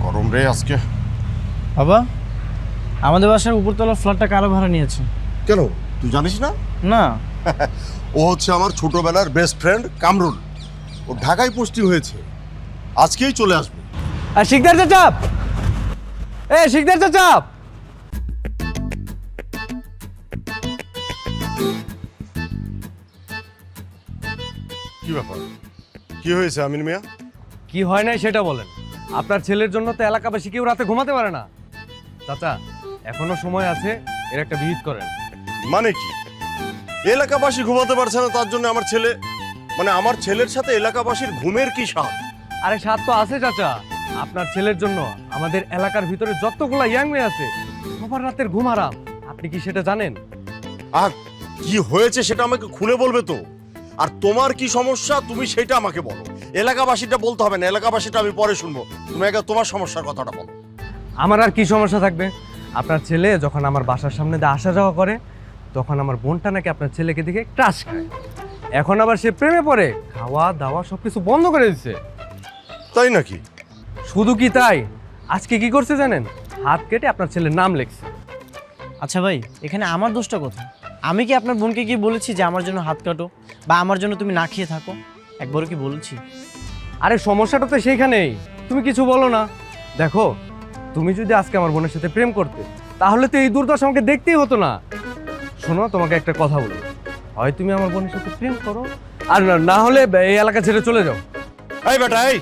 গরম রে আজকে। বাবা, আমাদের বাসার উপরতলা ফ্ল্যাটটা কারো ভাড়া নিয়েছে। কেন, তুই জানিস না? না। ও হচ্ছে আমার ছোটবেলার বেস্ট ফ্রেন্ড কামরুল। ও ঢাকায় পোস্টিং হয়েছে, আজকেই চলে আসবে। আর শিকদার চাচা, শিকদার চাচা, কি ব্যাপার, কি হয়েছে আমিন মিয়া? কি হয় নাই সেটা বলেন। আপনার ছেলের জন্য তো এলাকাবাসী কেউ রাতে ঘুমাতে পারে না। চাচা, এখনো সময় আছে, এর একটা বিহিত করেন। মানে কি? এলাকাবাসী ঘুমাতে পারছে না তার জন্য আমার ছেলে, মানে আমার ছেলের সাথে এলাকাবাসীর ঘুমের কি স্বাদ? আরে স্বাদ তো আছে চাচা। আপনার ছেলের জন্য আমাদের এলাকার ভিতরে যতগুলা ইয়াং মেয়ে আছে সবার রাতের ঘুম হারাম। আপনি কি সেটা জানেন? আর কি হয়েছে সেটা আমাকে খুলে বলবে তো। আর তোমার কি সমস্যা তুমি সেটা আমাকে বলো। এলাকাবাসীটা বলতে হবে না, এলাকাবাসীটা আমি পরে শুনবো। তুমি আগে তোমার সমস্যার কথাটা বলো। আমার আর কি সমস্যা থাকবে? আপনার ছেলে যখন আমার বাসার সামনে দিয়ে আসা যাওয়া করে তখন আমার বোনটা নাকি আপনার ছেলেকে দেখে ক্রাশ খায়। এখন আবার সে প্রেমে পড়ে, খাওয়া দাওয়া সবকিছু বন্ধ করে দিচ্ছে। তাই নাকি? শুধু কি তাই, আজকে কি করছে জানেন? হাত কেটে আপনার ছেলের নাম লিখছে। আচ্ছা ভাই, এখানে আমার দোষটা কোথায়? আমি কি আপনার বোনকে কি বলেছি যে আমার জন্য হাত কাটো বা আমার জন্য তুমি না খেয়ে থাকো? একবারও কি বলেছি? আরে সমস্যাটা তো সেইখানেই, তুমি কিছু বলো না। দেখো, তুমি যদি আজকে আমার বোনের সাথে প্রেম করতে তাহলে তো এই দুর্দশা আমাকে দেখতেই হতো না। শোনো, তোমাকে একটা কথা বলি, হয় তুমি আমার বোনের সাথে প্রেম করো আর না হলে এই এলাকা ছেড়ে চলে যাও। এই বেটা, এই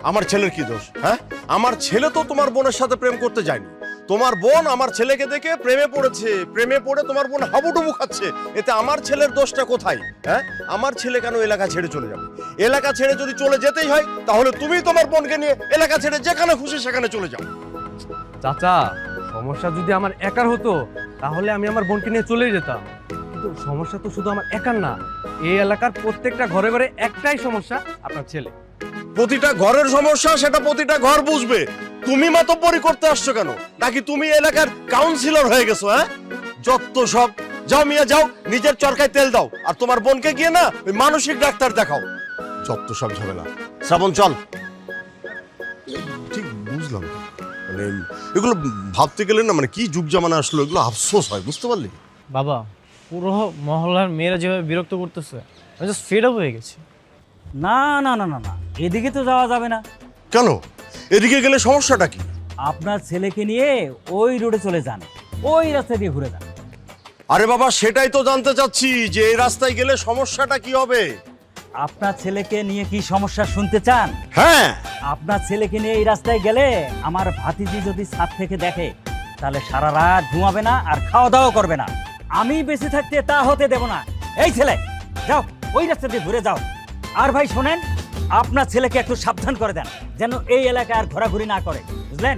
আমার ছেলের কি দোষ? হ্যাঁ, আমার ছেলে তো তোমার বোনের সাথে প্রেম করতে যায়নি। তোমার বোন আমার ছেলেকে দেখে প্রেমে পড়েছে, প্রেমে পড়ে তোমার বোন হাবুডুবু খাচ্ছে। এতে আমার ছেলের দোষটা কোথায়? হ্যাঁ, আমার ছেলে কেন এলাকা ছেড়ে চলে যাবে? এলাকা ছেড়ে যদি চলে যেতেই হয় তাহলে তুমি তোমার বোনকে নিয়ে এলাকা ছেড়ে যেখানে খুশি সেখানে চলে যাও। চাচা, সমস্যা যদি আমার একার হতো তাহলে আমি আমার বোনকে নিয়ে চলে যেতাম, কিন্তু সমস্যা তো শুধু আমার একার না। এই এলাকার প্রত্যেকটা ঘরে ঘরে একটাই সমস্যা, আপনার ছেলে। প্রতিটা ঘরের সমস্যা সেটা প্রতিটা ঘর বুঝবে। তুমি মাতব্বরি করতে আসছো কেন? নাকি তুমি এলাকার কাউন্সিলর হয়ে গেছো? হ্যাঁ, যত সব। যাও মিয়া যাও, নিজের চরকায় তেল দাও আর তোমার বোনকে গিয়ে না ওই মানসিক ডাক্তার দেখাও। যত সব ঝামেলা। শ্রাবণ চল। ঠিক বুঝলাম না, মানে এগুলো ভাবতে গেলে না, মানে কি যুগ জামানা আসলো, এগুলো আফসোস হয়, বুঝতে পারলি? বাবা, পুরো মহল্লার মেয়েরা যেভাবে বিরক্ত করতেছে, আমি জাস্ট ফেড আপ হয়ে গেছি। না না না না না, এদিকে তো যাওয়া যাবে না। কেন? এদিকে গেলে সমস্যাটা কি? আপনার ছেলেকে নিয়ে ওই রোডে চলে যান, ওই রাস্তা দিয়ে ঘুরে যান। আরে বাবা, সেটাই তো জানতে চাচ্ছি যে এই রাস্তায় গেলে সমস্যাটা কি হবে। আপনার ছেলেকে নিয়ে কি সমস্যা শুনতে চান? হ্যাঁ, আপনার ছেলেকে নিয়ে এই রাস্তায় গেলে আমার ভাতিজি যদি ছাদ থেকে দেখে তাহলে সারা রাত ঘুমাবে না আর খাওয়া দাওয়া করবে না। আমি বেঁচে থাকতে তা হতে দেব না। এই ছেলে, যাও ওই রাস্তা দিয়ে ঘুরে যাও। আর ভাই শোনেন, আপনার ছেলেকে একটু সাবধান করে দেন যেন এই এলাকায় আর ঘোরাঘুরি না করে, বুঝলেন?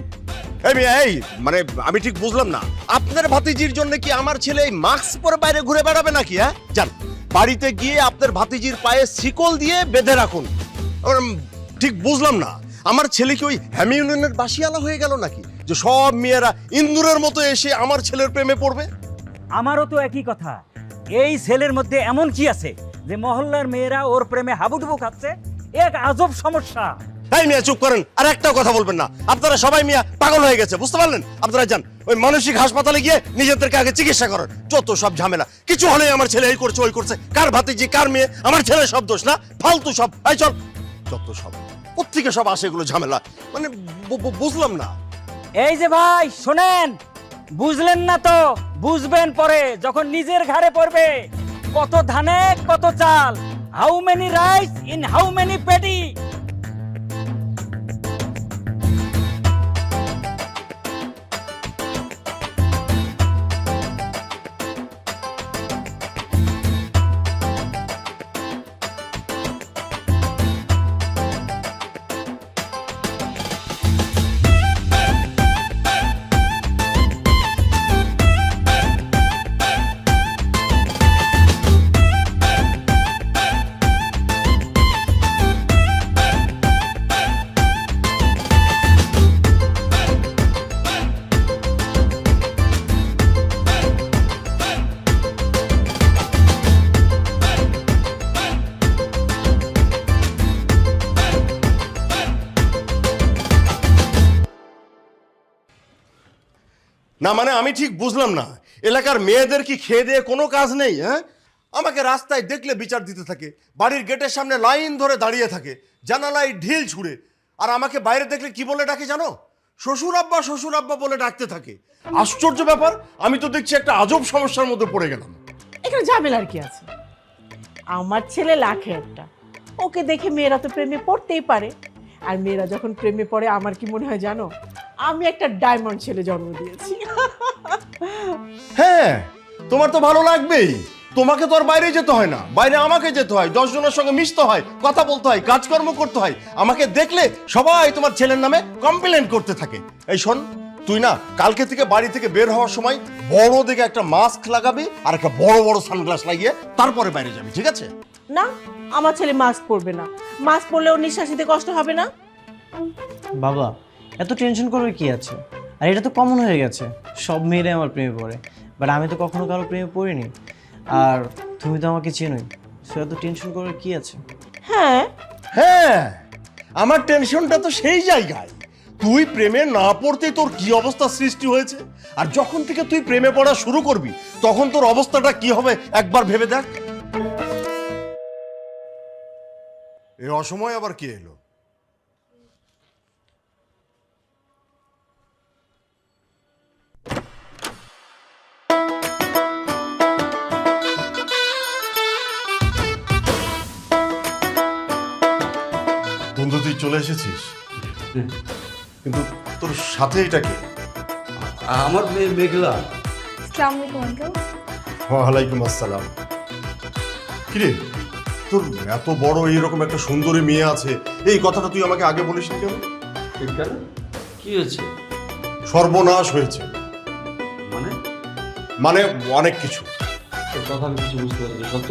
এই মানে আমি ঠিক বুঝলাম না, আপনার ভাতিজির জন্য কি আমার ছেলে এই মাস্ক পরে বাইরে ঘুরে বেড়াবে নাকি? হ্যাঁ, যান বাড়িতে গিয়ে আপনার ভাতিজির পায়ে শিকল দিয়ে বেঁধে রাখুন। ঠিক বুঝলাম না, আমার ছেলে কি ওই হ্যামি ইউনিয়নের বাসিয়ালা হয়ে গেল নাকি যে সব মেয়েরা ইন্দুরের মতো এসে আমার ছেলের প্রেমে পড়বে? আমারও তো একই কথা। এই ছেলের মধ্যে এমন কি আছে যে মহল্লার মেয়েরা ওর প্রেমে হাবুডুবু খাচ্ছে? এক আজব সমস্যা। এই মিয়া চুপ করেন, আর একটা কথা বলবেন না। আপনারা সবাই মিয়া পাগল হয়ে গেছে, বুঝতে পারলেন? আপনারা যান ওই মানসিক হাসপাতালে গিয়ে নিজেদেরকে আগে চিকিৎসা করেন। যত সব ঝামেলা, কিছু হলে আমার ছেলে এই করছে ওই করছে, কার ভাতিজি কার মেয়ে, আমার ছেলে সব দোষ না, ফালতু সব। এই চল, যত সব প্রত্যেকে সব আসে এগুলো ঝামেলা, মানে বুঝলাম না। এই যে ভাই শোনেন, বুঝলেন না তো বুঝবেন পরে যখন নিজের ঘাড়ে পড়বে। কত ধানে কত চাল, how many rice in how many পেটি। না মানে আমি ঠিক বুঝলাম না, এলাকার মেয়েদের কি খেয়ে দিয়ে কোনো কাজ নেই? হ্যাঁ, আমাকে রাস্তায় দেখলে বিচার দিতে থাকে, বাড়ির গেটের সামনে লাইন ধরে দাঁড়িয়ে থাকে, জানালায় ঢিল ছুঁড়ে, আর আমাকে বাইরে দেখলে কি বলে ডাকে জানো? শ্বশুর আব্বা বলে ডাকতে থাকে। আশ্চর্য ব্যাপার, আমি তো দেখছি একটা আজব সমস্যার মধ্যে পড়ে গেলাম। এখানে ঝামেলার কি আছে? আমার ছেলে লাখে একটা, ওকে দেখে মেয়েরা তো প্রেমে পড়তেই পারে। আর মেয়েরা যখন প্রেমে পড়ে আমার কি মনে হয় জানো, আমি একটা ডায়মন্ড ছেলে জন্ম দিয়েছি। হ্যাঁ, তোমার তো ভালো লাগবেই। তোমাকে তো আর বাইরে যেতে হয় না, বাইরে আমাকে যেতে হয়, 10 জনের সঙ্গে মিশতে হয়, কথা বলতে হয়, কাজকর্ম করতে হয়। আমাকে দেখলে সবাই তোমার ছেলের নামে কমপ্লেন করতে থাকে। এই শোন, তুই না কালকে থেকে বাড়ি থেকে বের হওয়ার সময় বড় দেখে একটা মাস্ক লাগাবি আর একটা বড় বড় সানগ্লাস লাগিয়ে তারপরে বাইরে যাবি, ঠিক আছে? না, আমার ছেলে মাস্ক পরবে না। মাস্ক পরলে ওর নিঃশ্বাস নিতে কষ্ট হবে না? বাবা, এত টেনশন করার কি আছে? আর এটা তো কমন হয়ে গেছে, সব মেয়েরাই আমার প্রেমে পড়ে, বাট আমি তো কখনো কারো প্রেমে পড়িনি। আর তুমি তো আমাকে চেনোই, সো এত টেনশন করার কি আছে? হ্যাঁ, হ্যাঁ, আমার টেনশনটা তো সেই জায়গায়। তুই প্রেমে না পড়তেই তোর কি অবস্থা সৃষ্টি হয়েছে, আর যখন থেকে তুই প্রেমে পড়া শুরু করবি তখন তোর অবস্থাটা কি হবে একবার ভেবে দেখ। এই অসময় আবার কি এলো? বন্ধু, তুই চলে এসেছিস, কিন্তু তোর সাথে এটা কি? আমার মেঘলা। আসসালামু আলাইকুম আঙ্কেল। ওয়ালাইকুম আসসালাম। কিরে, তোর এত বড় এইরকম একটা সুন্দরী মেয়ে আছে, এই কথাটা তুই আমাকে আগে বলিস নি কেন? কেন, কি হয়েছে? সর্বনাশ হয়েছে। মানে মানে অনেক কিছু। কথা আমি কিছু বুঝতে পারছি, সত্য